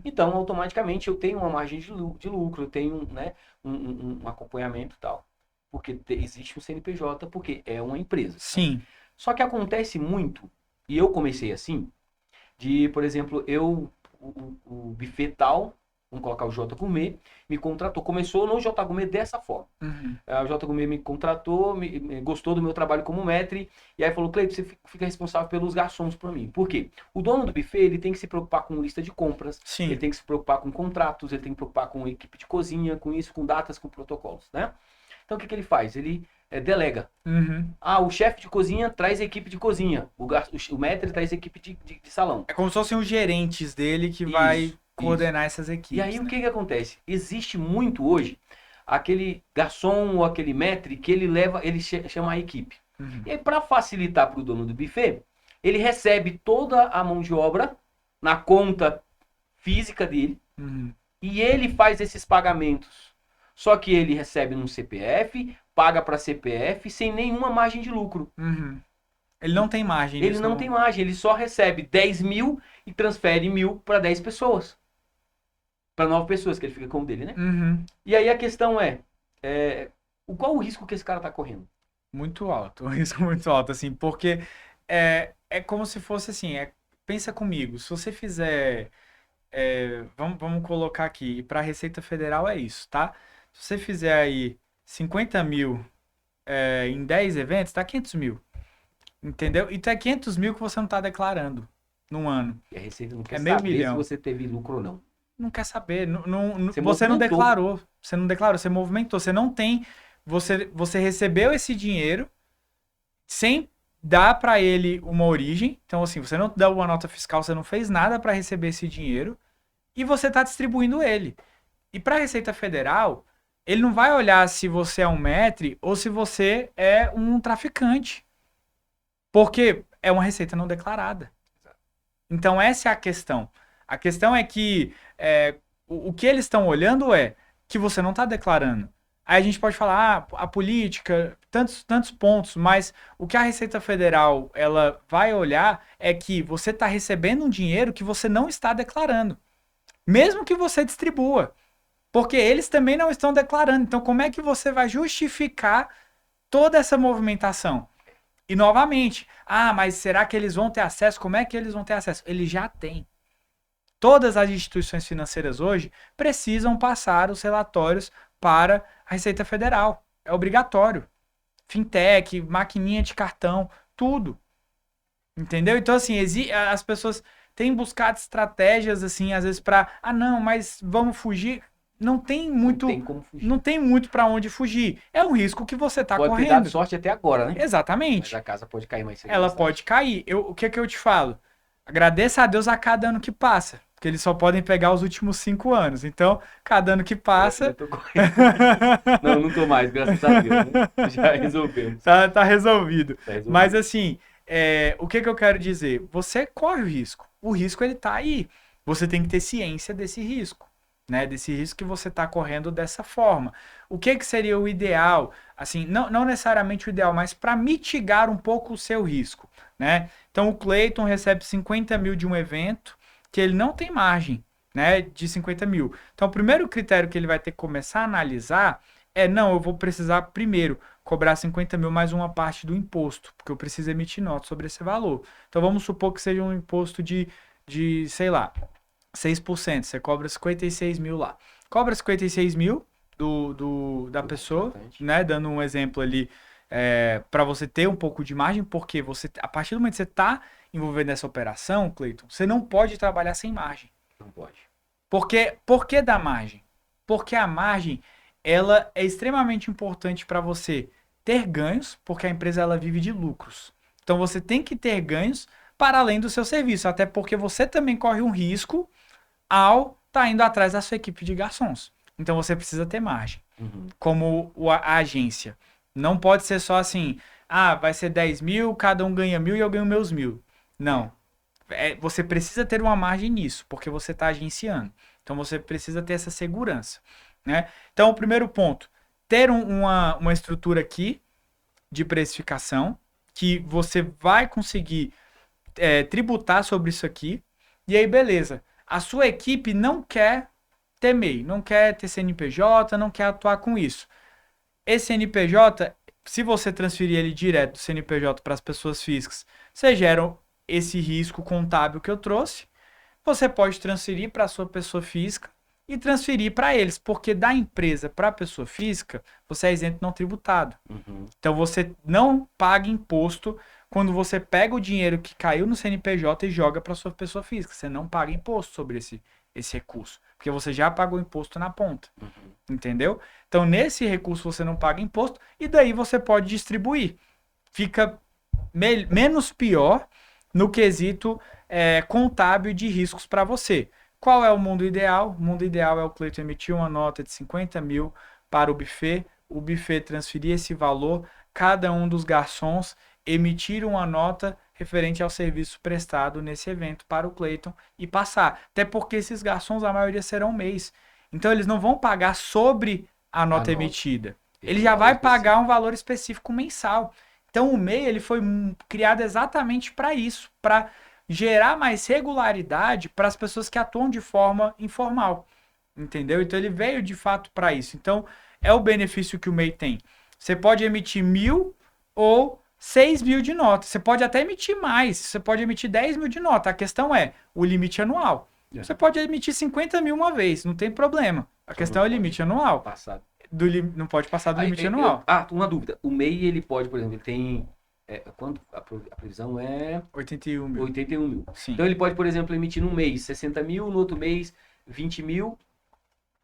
Então, automaticamente, eu tenho uma margem de lucro, eu tenho, né, um acompanhamento e tal. Porque existe um CNPJ, porque é uma empresa. Sim. Só que acontece muito, e eu comecei assim, de, por exemplo, o buffet tal, vamos colocar o J Gourmet, me contratou. Começou no J Gourmet dessa forma. O J Gourmet me contratou, gostou do meu trabalho como maître, e aí falou, Cleiton, você fica responsável pelos garçons para mim. Por quê? O dono do buffet, ele tem que se preocupar com lista de compras, Sim. ele tem que se preocupar com contratos, ele tem que se preocupar com equipe de cozinha, com isso, com datas, com protocolos, né? Então, o que ele faz? Ele delega. O chefe de cozinha traz a equipe de cozinha, o maître traz a equipe de salão. É como se fossem os gerentes dele que vai coordenar essas equipes. E aí, o que acontece? Existe muito hoje aquele garçom ou aquele maître que ele chama a equipe. E aí, para facilitar para o dono do buffet, ele recebe toda a mão de obra na conta física dele e ele faz esses pagamentos. Só que ele recebe num CPF, paga para CPF sem nenhuma margem de lucro. Ele não tem margem. Ele não tem margem, ele só recebe 10 mil e transfere 1.000 para 10 pessoas. Para 9 pessoas, que ele fica com o dele, né? E aí a questão qual o risco que esse cara tá correndo? Muito alto, um risco muito alto, assim, porque é como se fosse assim, pensa comigo, se você fizer, vamos colocar aqui, para a Receita Federal é isso, tá? Se você fizer aí 50 mil em 10 eventos, dá 500 mil, entendeu? Então é 500 mil que você não está declarando num ano. E a Receita não quer meio saber milhão. se você teve lucro ou não. Não quer saber, você não declarou, você movimentou, você não tem, você recebeu esse dinheiro sem dar para ele uma origem, então assim, você não deu uma nota fiscal, você não fez nada para receber esse dinheiro e você está distribuindo ele. E para a Receita Federal, ele não vai olhar se você é um maître ou se você é um traficante, porque é uma receita não declarada. Então essa é a questão. A questão é que o que eles estão olhando é que você não está declarando. Aí a gente pode falar, a política, tantos pontos, mas o que a Receita Federal ela vai olhar é que você está recebendo um dinheiro que você não está declarando. Mesmo que você distribua. Porque eles também não estão declarando. Então como é que você vai justificar toda essa movimentação? E novamente, mas será que eles vão ter acesso? Como é que eles vão ter acesso? Eles já têm. Todas as instituições financeiras hoje precisam passar os relatórios para a Receita Federal. É obrigatório. Fintech, maquininha de cartão, tudo. Entendeu? Então, assim, as pessoas têm buscado estratégias, assim, às vezes para, não, mas vamos fugir. Não tem muito, não tem muito para onde fugir. É um risco que você está correndo. Pode ter dado sorte até agora, né? Exatamente. Mas a casa pode cair mais cedo. Ela pode cair. O que eu te falo? Agradeça a Deus a cada ano que passa. Porque eles só podem pegar os últimos 5 anos. Então, cada ano que passa... Não tô mais, graças a Deus. Né? Já resolvemos. Tá resolvido. Mas assim, o que eu quero dizer? Você corre o risco. O risco, ele tá aí. Você tem que ter ciência desse risco. Né? Desse risco que você tá correndo dessa forma. O que seria o ideal? Assim, não necessariamente o ideal, mas para mitigar um pouco o seu risco. Né? Então, o Cleiton recebe 50 mil de um evento que ele não tem margem, né, de 50 mil. Então, o primeiro critério que ele vai ter que começar a analisar eu vou precisar primeiro cobrar 50 mil mais uma parte do imposto, porque eu preciso emitir nota sobre esse valor. Então, vamos supor que seja um imposto de sei lá, 6%. Você cobra 56 mil lá. Cobra 56 mil da pessoa, né, dando um exemplo ali, para você ter um pouco de margem, porque a partir do momento que você está envolvendo nessa operação, Cleiton, você não pode trabalhar sem margem. Não pode. Por que da margem? Porque a margem ela é extremamente importante para você ter ganhos, porque a empresa ela vive de lucros. Então você tem que ter ganhos para além do seu serviço, até porque você também corre um risco ao estar indo atrás da sua equipe de garçons. Então você precisa ter margem, como a agência. Não pode ser só assim, vai ser 10 mil, cada um ganha 1.000 e eu ganho meus 1.000. Não. Você precisa ter uma margem nisso, porque você está agenciando. Então você precisa ter essa segurança, né? Então o primeiro ponto, ter uma estrutura aqui de precificação, que você vai conseguir tributar sobre isso aqui, e aí beleza. A sua equipe não quer ter MEI, não quer ter CNPJ, não quer atuar com isso. Esse CNPJ, se você transferir ele direto do CNPJ para as pessoas físicas, você gera esse risco contábil que eu trouxe, você pode transferir para a sua pessoa física e transferir para eles, porque da empresa para a pessoa física, você é isento não tributado. Então você não paga imposto quando você pega o dinheiro que caiu no CNPJ e joga para a sua pessoa física. Você não paga imposto sobre esse recurso, porque você já pagou imposto na ponta. Entendeu? Então nesse recurso você não paga imposto e daí você pode distribuir. Fica menos pior no quesito contábil de riscos para você. Qual é o mundo ideal? O mundo ideal é o Cleiton emitir uma nota de 50 mil para o buffet transferir esse valor, cada um dos garçons emitir uma nota referente ao serviço prestado nesse evento para o Cleiton e passar. Até porque esses garçons, a maioria serão mês. Então eles não vão pagar sobre a nota emitida. Ele já vai pagar um valor específico mensal. Então o MEI ele foi criado exatamente para isso, para gerar mais regularidade para as pessoas que atuam de forma informal, entendeu? Então ele veio de fato para isso. Então é o benefício que o MEI tem. Você pode emitir 1.000 ou 6.000 de nota. Você pode até emitir mais. Você pode emitir 10.000 de nota. A questão é o limite anual. Você pode emitir 50 mil uma vez, não tem problema. A questão é o limite anual. Não pode passar do limite anual. Uma dúvida. O MEI, ele pode, por exemplo, ele tem... quanto a previsão é... 81 mil. 81 mil. Sim. Então ele pode, por exemplo, emitir num mês 60 mil, no outro mês 20 mil.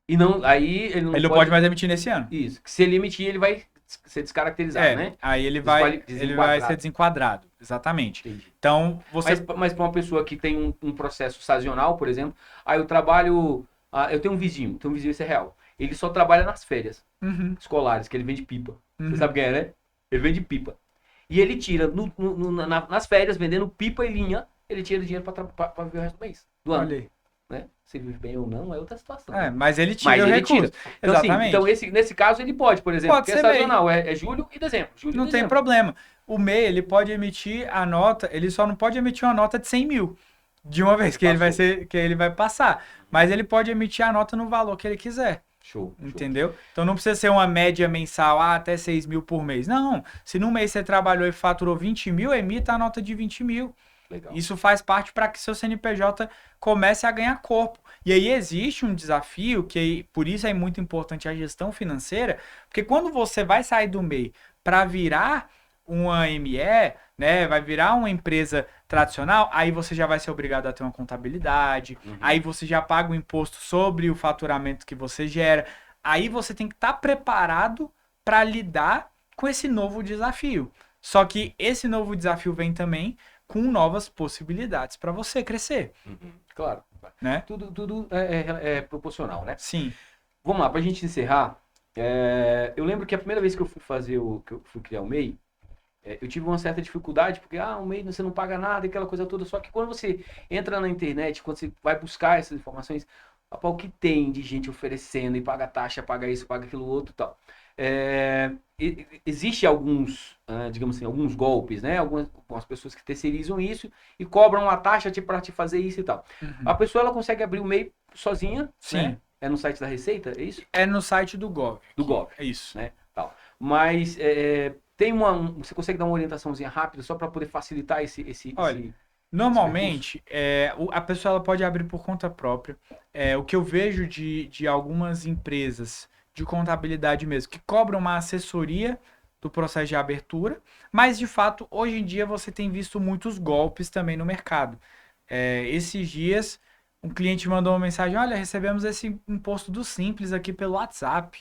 E não... Aí ele não pode mais emitir nesse ano. Isso. Se ele emitir, ele vai ser descaracterizado, né? Aí ele vai ser desenquadrado. Exatamente. Entendi. Então, você... Mas para uma pessoa que tem um processo sazonal, por exemplo, aí eu trabalho... eu tenho um vizinho, isso é real. Ele só trabalha nas férias escolares, que ele vende pipa. Você sabe quem é, né? Ele vende pipa. E ele tira, nas férias, vendendo pipa e linha, ele tira dinheiro para viver o resto do mês, do ano. Olha aí. Né? Se vive bem ou não, é outra situação. Mas ele tira o recurso. Então, exatamente. Assim, nesse caso, ele pode, por exemplo, pode porque ser sazonal, é julho e dezembro. Não tem problema. O MEI, ele pode emitir a nota, ele só não pode emitir uma nota de 100 mil de uma vez, que ele vai passar. Mas ele pode emitir a nota no valor que ele quiser. Show. Entendeu? Então não precisa ser uma média mensal, até 6 mil por mês. Não. Se num mês você trabalhou e faturou 20 mil, emita a nota de 20 mil. Legal. Isso faz parte para que seu CNPJ comece a ganhar corpo. E aí existe um desafio, que por isso é muito importante a gestão financeira, porque quando você vai sair do MEI para virar uma ME, né, vai virar uma empresa tradicional, aí você já vai ser obrigado a ter uma contabilidade, aí você já paga o imposto sobre o faturamento que você gera, aí você tem que estar preparado para lidar com esse novo desafio. Só que esse novo desafio vem também com novas possibilidades para você crescer. Claro. Né? Tudo é proporcional, né? Sim. Vamos lá, para a gente encerrar, eu lembro que a primeira vez que eu fui criar o MEI, eu tive uma certa dificuldade, porque o MEI você não paga nada, aquela coisa toda, só que quando você entra na internet, quando você vai buscar essas informações, o que tem de gente oferecendo e paga taxa, paga isso, paga aquilo outro e tal. Existe alguns, digamos assim, alguns golpes, né? Algumas pessoas que terceirizam isso e cobram uma taxa para te fazer isso e tal. A pessoa ela consegue abrir o MEI sozinha, sim. Né? É no site da Receita, é isso? É no site do Gov. Do Gov. É isso. Né? Tal. Mas você consegue dar uma orientaçãozinha rápida só para poder facilitar esse... Olha, normalmente, a pessoa ela pode abrir por conta própria. O que eu vejo de algumas empresas de contabilidade mesmo, que cobram uma assessoria do processo de abertura, mas de fato, hoje em dia você tem visto muitos golpes também no mercado. Esses dias, um cliente mandou uma mensagem, olha, recebemos esse imposto do Simples aqui pelo WhatsApp.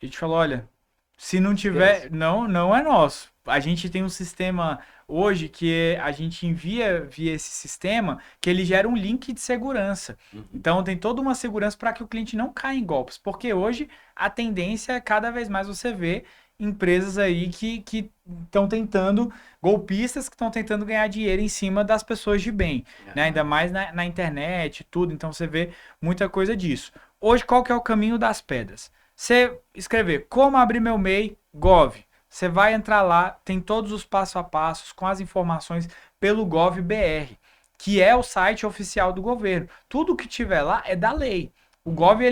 A gente falou, olha, se não tiver, não é nosso. A gente tem um sistema hoje que a gente envia via esse sistema que ele gera um link de segurança. Uhum. Então tem toda uma segurança para que o cliente não caia em golpes, porque hoje a tendência é cada vez mais você ver empresas aí que estão tentando, golpistas que estão tentando ganhar dinheiro em cima das pessoas de bem, né? Ainda mais na internet e tudo, então você vê muita coisa disso. Hoje, qual que é o caminho das pedras? Você escrever como abrir meu MEI, Gov. Você vai entrar lá, tem todos os passo a passos com as informações pelo Gov.br, que é o site oficial do governo. Tudo que tiver lá é da lei. O Gov,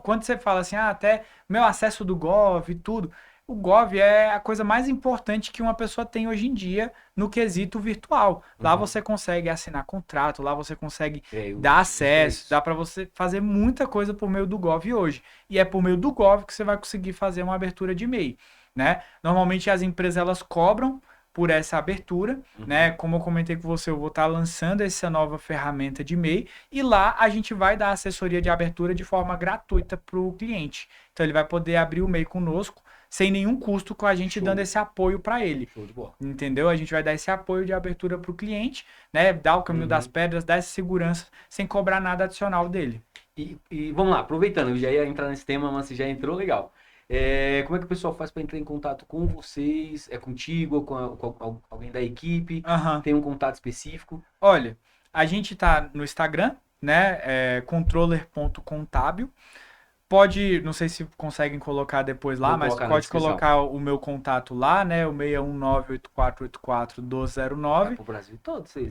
quando você fala assim, até meu acesso do Gov e tudo, o Gov é a coisa mais importante que uma pessoa tem hoje em dia no quesito virtual. Lá você consegue assinar contrato, lá você consegue dar acesso, dá para você fazer muita coisa por meio do Gov hoje. E é por meio do Gov que você vai conseguir fazer uma abertura de MEI, né? Normalmente as empresas elas cobram por essa abertura, né? Como eu comentei com você, eu vou estar lançando essa nova ferramenta de MEI e lá a gente vai dar assessoria de abertura de forma gratuita para o cliente. Então ele vai poder abrir o MEI conosco sem nenhum custo, com a gente dando esse apoio para ele. Show de bola. Entendeu? A gente vai dar esse apoio de abertura para o cliente, né? Dar o caminho das pedras, dar essa segurança sem cobrar nada adicional dele. E vamos lá, aproveitando, eu já ia entrar nesse tema, mas você já entrou, legal. Como é que o pessoal faz para entrar em contato com vocês? É contigo ou com alguém da equipe? Tem um contato específico? Olha, a gente tá no Instagram, né? Controller.contábil. Pode, não sei se conseguem colocar depois lá, mas pode colocar o meu contato lá, né? O 619-8484-1209. Vai pro Brasil todo, vocês.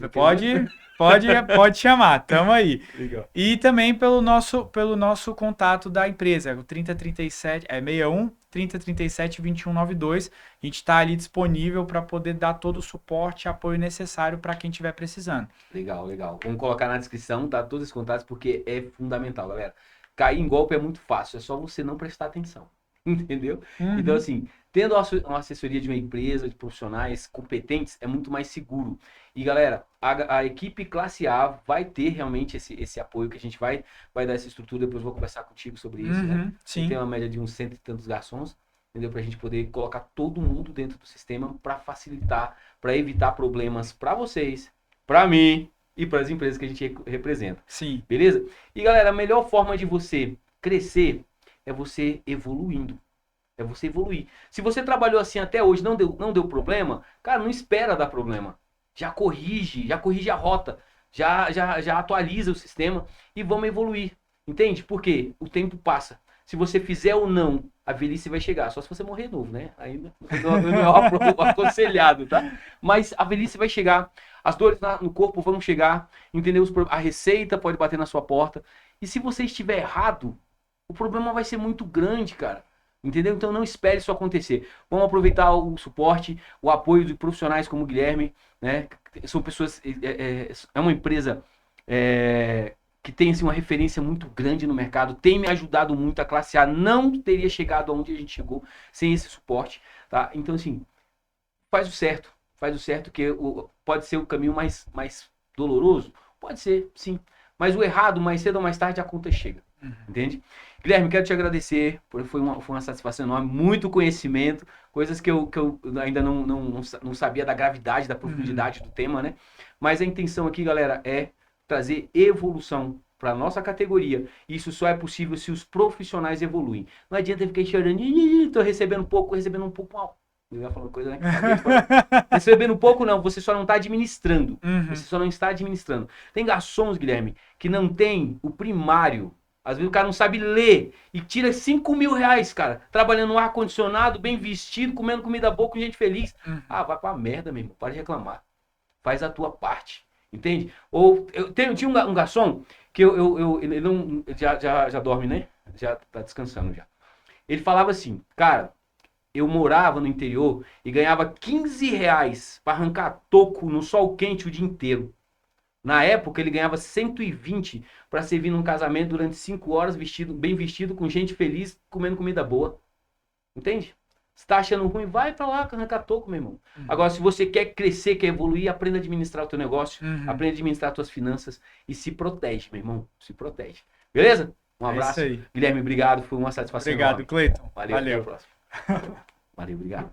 Pode chamar, tamo aí. Legal. E também pelo nosso contato da empresa, o 3037, 61 3037 2192. A gente está ali disponível para poder dar todo o suporte e apoio necessário para quem estiver precisando. Legal, legal. Vamos colocar na descrição, tá? Todos os contatos, porque é fundamental, galera. Cair em golpe é muito fácil, é só você não prestar atenção, entendeu? Então, assim, tendo uma assessoria de uma empresa, de profissionais competentes, é muito mais seguro. E, galera, a equipe classe A vai ter realmente esse apoio, que a gente vai dar essa estrutura, depois eu vou conversar contigo sobre isso, né? Sim. Tem uma média de uns 100 e tantos garçons, entendeu? Pra gente poder colocar todo mundo dentro do sistema para facilitar, para evitar problemas para vocês, para mim, e para as empresas que a gente representa. Sim. Beleza? E galera, a melhor forma de você crescer é você evoluindo. É você evoluir. Se você trabalhou assim até hoje, não deu problema, cara, não espera dar problema. Já corrige a rota, já atualiza o sistema e vamos evoluir. Entende? Porque o tempo passa. Se você fizer ou não, a velhice vai chegar. Só se você morrer novo, né? Ainda não é aconselhado, tá? Mas a velhice vai chegar. As dores no corpo vão chegar. Entendeu? A receita pode bater na sua porta. E se você estiver errado, o problema vai ser muito grande, cara. Entendeu? Então não espere isso acontecer. Vamos aproveitar o suporte, o apoio de profissionais como o Guilherme, né? São pessoas... É uma empresa... que tem assim, uma referência muito grande no mercado, tem me ajudado muito. A classe A não teria chegado aonde a gente chegou sem esse suporte, tá? Então, assim, faz o certo, que pode ser o caminho mais doloroso, pode ser, sim, mas o errado, mais cedo ou mais tarde, a conta chega, entende? Guilherme, quero te agradecer, foi uma satisfação enorme, muito conhecimento, coisas que eu ainda não sabia da gravidade, da profundidade do tema, né? Mas a intenção aqui, galera, é trazer evolução para nossa categoria. Isso só é possível se os profissionais evoluem. Não adianta ficar chorando, estou recebendo um pouco mal. Eu ia falar uma coisa, né? Recebendo pouco não, você só não está administrando. Você só não está administrando. Tem garçons, Guilherme, que não tem o primário. Às vezes o cara não sabe ler e tira 5 mil reais, cara, trabalhando no ar-condicionado, bem vestido, comendo comida boa com gente feliz. Vai pra merda, meu irmão, para de reclamar. Faz a tua parte. Entende? Ou tinha um garçom que ele não já dorme, né? Já tá descansando já. Ele falava assim, cara, eu morava no interior e ganhava 15 reais para arrancar toco no sol quente o dia inteiro. Na época ele ganhava 120 para servir num casamento durante 5 horas, bem vestido, com gente feliz, comendo comida boa. Entende? Se tá achando ruim, vai pra lá arrancar toco, meu irmão. Agora, se você quer crescer, quer evoluir, aprenda a administrar o teu negócio, aprenda a administrar as tuas finanças e se protege, meu irmão. Se protege. Beleza? Um abraço. É isso aí. Guilherme, obrigado. Foi uma satisfação. Obrigado, enorme. Cleiton. Valeu, até a Valeu. próxima. Valeu, obrigado.